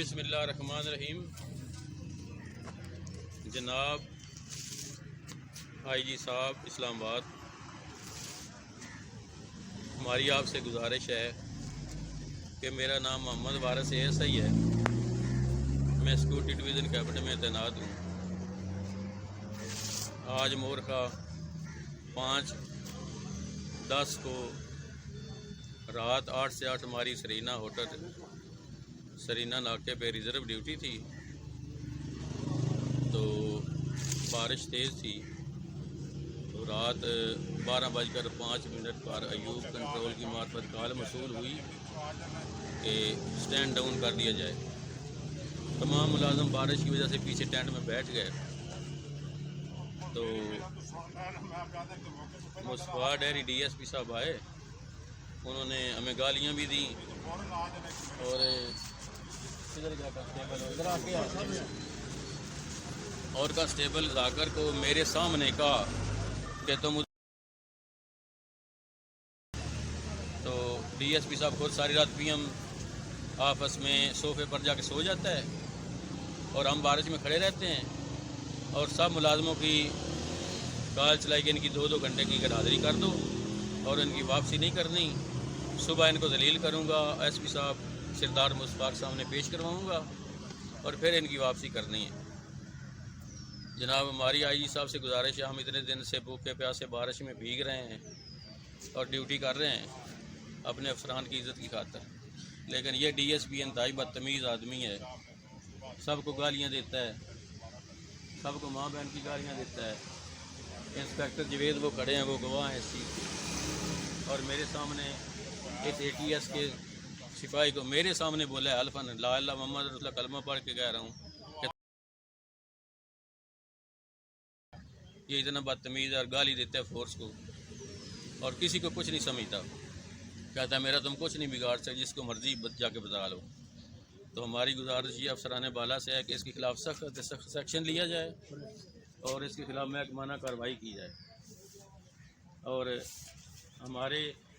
بسم اللہ الرحمن الرحیم۔ جناب آئی جی صاحب اسلام آباد، ہماری آپ سے گزارش ہے کہ میرا نام محمد وارث ASI ہے، میں سیکورٹی ڈویژن کیپٹن میں تعینات ہوں۔ آج مورخہ 5/10 کو رات 8 سے 8 ہماری سرینا ہوٹل سرینا ناکے پہ ریزرو ڈیوٹی تھی، تو بارش تیز تھی، تو رات 12:05 پر ایوب کنٹرول کی معرفت کال موصول ہوئی کہ سٹینڈ ڈاؤن کر دیا جائے۔ تمام ملازم بارش کی وجہ سے پیچھے ٹینٹ میں بیٹھ گئے، تو مصطفیٰ ڈیری DSP صاحب آئے، انہوں نے ہمیں گالیاں بھی دیں اور کانسٹیبل ذاکر کو میرے سامنے کہا کہ تم، تو DSP صاحب خود ساری رات PM آفس میں صوفے پر جا کے سو جاتا ہے اور ہم بارش میں کھڑے رہتے ہیں، اور سب ملازموں کی کال چلائی کہ ان کی 2-2 گھنٹے کی حاضری کر دو اور ان کی واپسی نہیں کرنی، صبح ان کو ذلیل کروں گا، SP صاحب سردار مصطفیٰ کے سامنے پیش کرواؤں گا اور پھر ان کی واپسی کرنی ہے۔ جناب ہماری IG صاحب سے گزارش ہے، ہم اتنے دن سے بھوکے پیاسے بارش میں بھیگ رہے ہیں اور ڈیوٹی کر رہے ہیں اپنے افسران کی عزت کی خاطر، لیکن یہ DSP انتہائی بدتمیز آدمی ہے، سب کو گالیاں دیتا ہے، سب کو ماں بہن کی گالیاں دیتا ہے۔ انسپیکٹر جوید وہ کھڑے ہیں، وہ گواہ ہیں اس چیز کے، اور میرے سامنے اس ATS کے سپاہی کو میرے سامنے بولا ہے الفن لا الہ محمد رسول اللہ کلمہ پڑھ کے کہہ رہا ہوں کہ یہ اتنا بدتمیز ہے اور گالی دیتا ہے فورس کو، اور کسی کو کچھ نہیں سمجھتا، کہتا ہے میرا تم کچھ نہیں بگاڑ سکتے، جس کو مرضی جا کے بتا لو۔ تو ہماری گزارش یہ افسران بالا سے ہے کہ اس کے خلاف سخت سیکشن لیا جائے اور اس کے خلاف محکمانہ کارروائی کی جائے۔ اور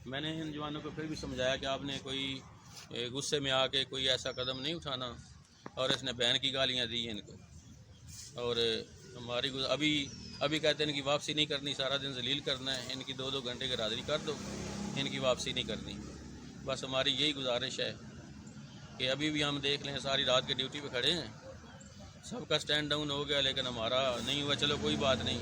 میں نے ان جوانوں کو پھر بھی سمجھایا کہ آپ نے کوئی غصے میں آ کے کوئی ایسا قدم نہیں اٹھانا، اور اس نے بہن کی گالیاں دی ہیں ان کو، اور ہماری ابھی کہتے ہیں ان کی واپسی نہیں کرنی، سارا دن ذلیل کرنا ہے، ان کی 2-2 گھنٹے کی حاضری کر دو، ان کی واپسی نہیں کرنی۔ بس ہماری یہی گزارش ہے کہ ابھی بھی ہم دیکھ لیں، ساری رات کے ڈیوٹی پہ کھڑے ہیں، سب کا سٹینڈ ڈاؤن ہو گیا لیکن ہمارا نہیں ہوا، چلو کوئی بات نہیں۔